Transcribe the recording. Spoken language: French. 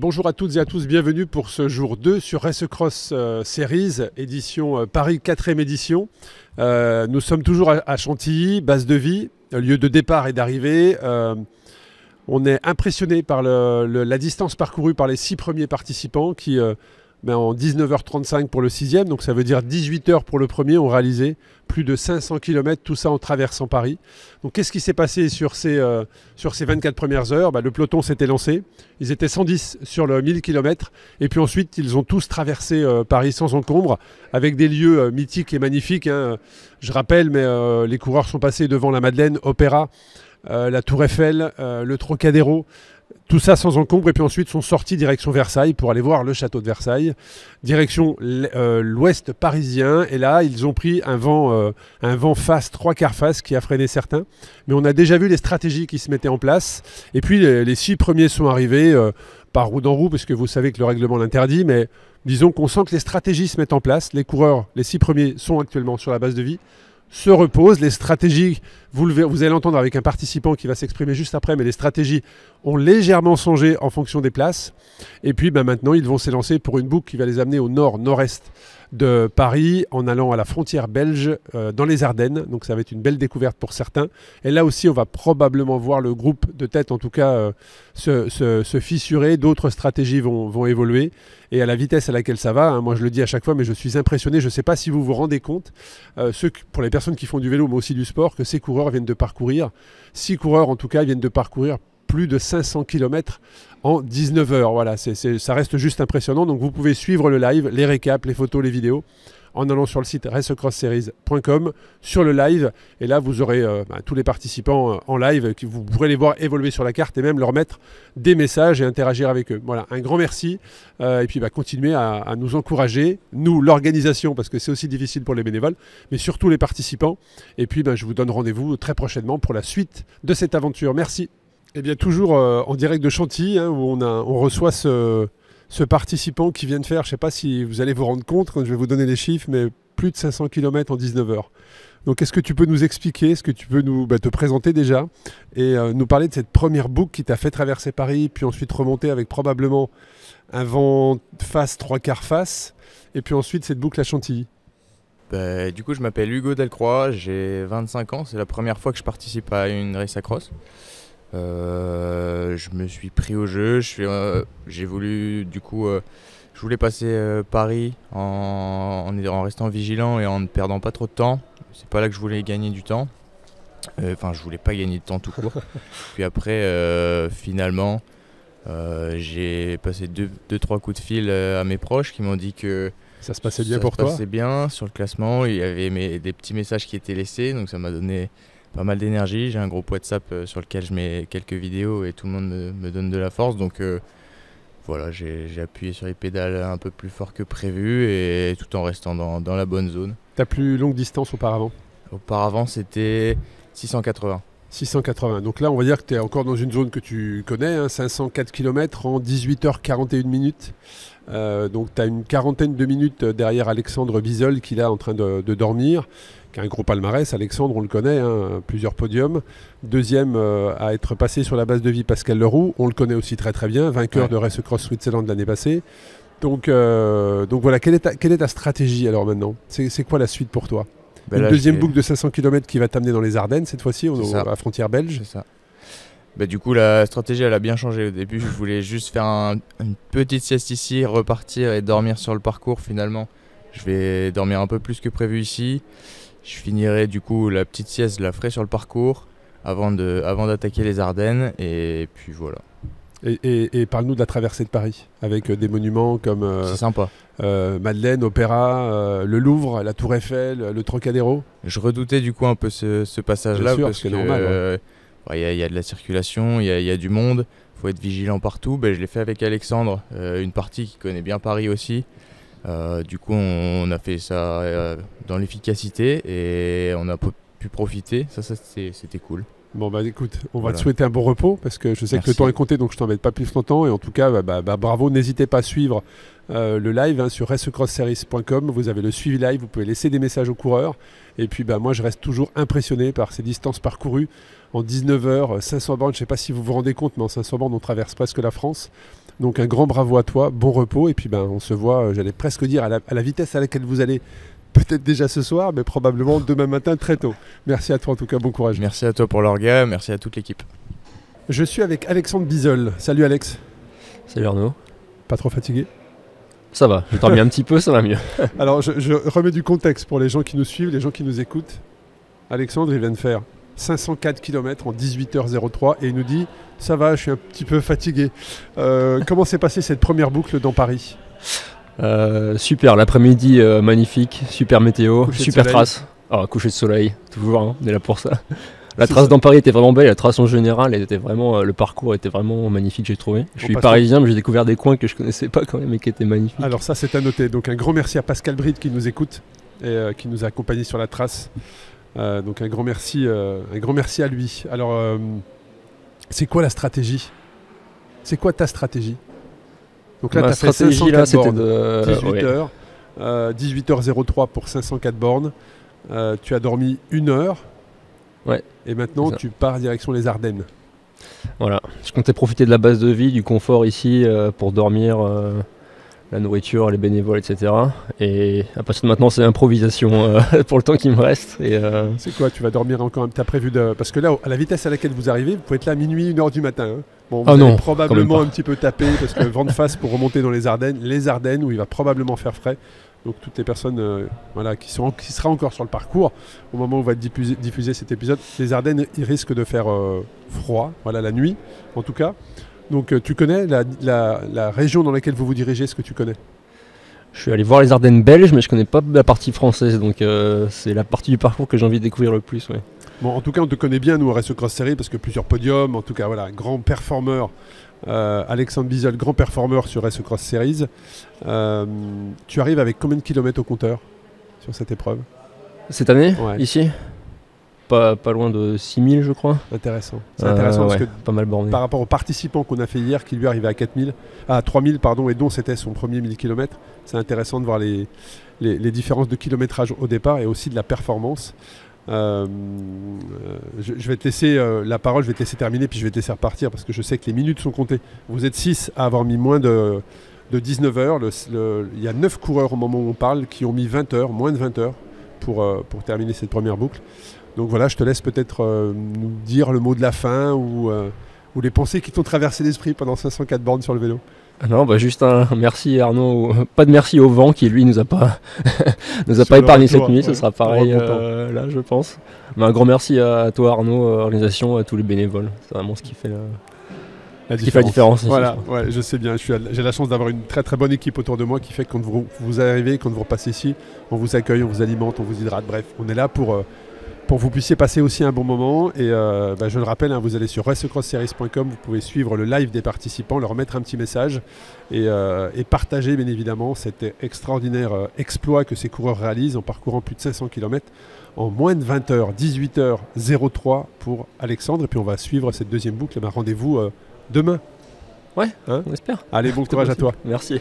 Bonjour à toutes et à tous, bienvenue pour ce jour 2 sur Race Cross Series, édition Paris 4e édition. Nous sommes toujours à Chantilly, base de vie, lieu de départ et d'arrivée. On est impressionné par la distance parcourue par les 6 premiers participants qui, en 19h35 pour le 6e, donc ça veut dire 18h pour le premier, ont réalisé plus de 500 km, tout ça en traversant Paris. Donc qu'est-ce qui s'est passé sur ces 24 premières heures? Le peloton s'était lancé, ils étaient 110 sur le 1000 km, et puis ensuite ils ont tous traversé Paris sans encombre, avec des lieux mythiques et magnifiques. Je rappelle, mais les coureurs sont passés devant la Madeleine, Opéra, la Tour Eiffel, le Trocadéro, tout ça sans encombre, et puis ensuite sont sortis direction Versailles pour aller voir le château de Versailles, direction l'ouest parisien, et là ils ont pris un vent face, 3/4 face qui a freiné certains, mais on a déjà vu les stratégies qui se mettaient en place, et puis les 6 premiers sont arrivés par roue dans roue, parce que vous savez que le règlement l'interdit, mais disons qu'on sent que les stratégies se mettent en place, les coureurs, les 6 premiers sont actuellement sur la base de vie, se reposent, les stratégies, vous allez l'entendre avec un participant qui va s'exprimer juste après, mais les stratégies ont légèrement changé en fonction des places. Et puis maintenant, ils vont s'élancer pour une boucle qui va les amener au nord-nord-est de Paris, en allant à la frontière belge, dans les Ardennes. Donc ça va être une belle découverte pour certains. Et là aussi, on va probablement voir le groupe de tête, en tout cas, se fissurer. D'autres stratégies vont évoluer. Et à la vitesse à laquelle ça va, moi je le dis à chaque fois, mais je suis impressionné. Je ne sais pas si vous vous rendez compte, pour les personnes qui font du vélo, mais aussi du sport, que ces coureurs viennent de parcourir, 6 coureurs en tout cas, viennent de parcourir plus de 500 km en 19 heures. Voilà, ça reste juste impressionnant. Donc vous pouvez suivre le live, les récaps, les photos, les vidéos, en allant sur le site racecrossseries.com, sur le live, et là vous aurez tous les participants en live, vous pourrez les voir évoluer sur la carte et même leur mettre des messages et interagir avec eux. Voilà, un grand merci, et puis continuez à nous encourager, nous, l'organisation, parce que c'est aussi difficile pour les bénévoles, mais surtout les participants, et puis je vous donne rendez-vous très prochainement pour la suite de cette aventure. Merci. Et bien toujours en direct de Chantilly, où on reçoit ce participant qui vient de faire, je ne sais pas si vous allez vous rendre compte quand je vais vous donner les chiffres, mais plus de 500 km en 19 heures. Donc est-ce que tu peux nous expliquer, est-ce que tu peux te présenter déjà et nous parler de cette première boucle qui t'a fait traverser Paris, puis ensuite remonter avec probablement un vent face, 3/4 face, et puis ensuite cette boucle à Chantilly? Du coup, je m'appelle Hugo Delcroix, j'ai 25 ans, c'est la première fois que je participe à une race à cross. Je me suis pris au jeu, j'ai voulu je voulais passer Paris en restant vigilant et en ne perdant pas trop de temps. C'est pas là que je voulais gagner du temps, je voulais pas gagner de temps tout court. Puis après finalement j'ai passé 2-3 coups de fil à mes proches qui m'ont dit que ça se passait bien pour toi. Ça se passait bien sur le classement, il y avait des petits messages qui étaient laissés, donc ça m'a donné pas mal d'énergie. J'ai un groupe WhatsApp sur lequel je mets quelques vidéos et tout le monde me donne de la force. Donc voilà, j'ai appuyé sur les pédales un peu plus fort que prévu et tout en restant dans la bonne zone. Ta plus longue distance auparavant? Auparavant, c'était 680. 680. Donc là, on va dire que tu es encore dans une zone que tu connais, 504 km en 18h41 minutes. Donc tu as une quarantaine de minutes derrière Alexandre Bisol qui est là en train de dormir, qui a un gros palmarès. Alexandre, on le connaît, plusieurs podiums. Deuxième à être passé sur la base de vie, Pascal Leroux, on le connaît aussi très très bien, vainqueur de Race Cross Switzerland l'année passée. Donc voilà, quelle est ta stratégie alors maintenant? C'est quoi la suite pour toi? Une deuxième boucle de 500 km qui va t'amener dans les Ardennes cette fois-ci, à la frontière belge. C'est ça. Du coup, la stratégie elle a bien changé. Au début, je voulais juste faire une petite sieste ici, repartir et dormir sur le parcours. Finalement, je vais dormir un peu plus que prévu ici. Je finirai du coup la petite sieste, je la ferai sur le parcours avant d'attaquer les Ardennes, et puis voilà. Et parle-nous de la traversée de Paris, avec des monuments comme c'est sympa. Madeleine, Opéra, le Louvre, la Tour Eiffel, le Trocadéro. Je redoutais du coup un peu ce passage-là, parce que normal, y a de la circulation, il y a du monde, il faut être vigilant partout. Je l'ai fait avec Alexandre, une partie qui connaît bien Paris aussi. Du coup, on a fait ça dans l'efficacité et on a pu profiter. Ça c'était cool. Bon écoute, on va te souhaiter un bon repos parce que je sais que le temps est compté, donc je t'embête pas plus longtemps, et en tout cas bravo, n'hésitez pas à suivre le live sur racecrossseries.com, vous avez le suivi live, vous pouvez laisser des messages aux coureurs, et puis moi je reste toujours impressionné par ces distances parcourues en 19 heures, 500 bornes. Je ne sais pas si vous vous rendez compte, mais en 500 bornes on traverse presque la France, Donc un grand bravo à toi, bon repos, et puis on se voit, j'allais presque dire, à la vitesse à laquelle vous allez, peut-être déjà ce soir, mais probablement demain matin très tôt. Merci à toi en tout cas, bon courage. Merci à toi pour l'orga, merci à toute l'équipe. Je suis avec Alexandre Bizel. Salut Alex. Salut Arnaud. Pas trop fatigué? Ça va, j'ai dormi un petit peu, ça va mieux. Alors je remets du contexte pour les gens qui nous suivent, les gens qui nous écoutent. Alexandre, il vient de faire 504 km en 18h03 et il nous dit « ça va, je suis un petit peu fatigué ». Comment s'est passée cette première boucle dans Paris? Super, l'après-midi magnifique, super météo, Coucher de super soleil. trace. Ah, coucher de soleil, toujours, hein, on est là pour ça. La trace dans Paris était vraiment belle, la trace en général, elle était vraiment, le parcours était vraiment magnifique, j'ai trouvé. Je suis parisien, mais j'ai découvert des coins que je connaissais pas quand même et qui étaient magnifiques. Alors ça c'est à noter, donc un grand merci à Pascal Bride qui nous écoute et qui nous a accompagnés sur la trace. Donc un grand merci à lui. Alors c'est quoi la stratégie? C'est quoi ta stratégie? Donc là tu as fait 504 bornes, 18h03 pour 504 bornes. Tu as dormi 1 heure. Ouais, et maintenant tu pars direction les Ardennes. Voilà, je comptais profiter de la base de vie, du confort ici pour dormir, la nourriture, les bénévoles, etc. Et à partir de maintenant c'est improvisation pour le temps qui me reste. C'est quoi, tu vas dormir encore? Tu as prévu de... Parce que là, à la vitesse à laquelle vous arrivez, vous pouvez être là à minuit, 1h du matin. Hein. Bon, vous allez probablement un petit peu taper parce que vent de face pour remonter dans les Ardennes où il va probablement faire frais. Donc toutes les personnes qui sera encore sur le parcours au moment où on va diffuser cet épisode, les Ardennes, ils risquent de faire froid, la nuit en tout cas. Donc tu connais la région dans laquelle vous vous dirigez, est-ce que tu connais? Je suis allé voir les Ardennes belges, mais je connais pas la partie française, donc c'est la partie du parcours que j'ai envie de découvrir le plus. Ouais. Bon, en tout cas, on te connaît bien, nous, à Race Cross Series, parce que plusieurs podiums, en tout cas, grand performeur. Alexandre Bizel, grand performeur sur Race Cross Series. Tu arrives avec combien de kilomètres au compteur sur cette épreuve? Cette année, ici pas loin de 6000 je crois. Intéressant. C'est intéressant parce que pas mal borné. Par rapport aux participants qu'on a fait hier, qui lui arrivaient à 3000 et dont c'était son premier 1000 km, c'est intéressant de voir les différences de kilométrage au départ et aussi de la performance. Je vais te laisser la parole, je vais te laisser terminer puis je vais te laisser repartir parce que je sais que les minutes sont comptées. Vous êtes 6 à avoir mis moins de 19 heures. Il y a 9 coureurs au moment où on parle qui ont mis 20 heures, moins de 20 heures pour terminer cette première boucle. Donc voilà, je te laisse peut-être nous dire le mot de la fin ou les pensées qui t'ont traversé l'esprit pendant 504 bornes sur le vélo. Non, juste un merci Arnaud, pas de merci au vent qui lui nous a pas épargné cette nuit, ce sera pareil là je pense. Mais un grand merci à toi Arnaud, organisation, à tous les bénévoles, c'est vraiment ce qui fait la différence. Voilà, je sais bien, j'ai la chance d'avoir une très très bonne équipe autour de moi qui fait que quand vous arrivez, quand vous repassez ici, on vous accueille, on vous alimente, on vous hydrate, bref, on est là pour que vous puissiez passer aussi un bon moment. Et je le rappelle, vous allez sur racecrossseries.com, vous pouvez suivre le live des participants, leur mettre un petit message et partager bien évidemment cet extraordinaire exploit que ces coureurs réalisent en parcourant plus de 500 km en moins de 20 heures, 18h03 pour Alexandre. Et puis on va suivre cette deuxième boucle. Rendez-vous demain. Ouais, on espère. Allez, bon courage à toi. Merci.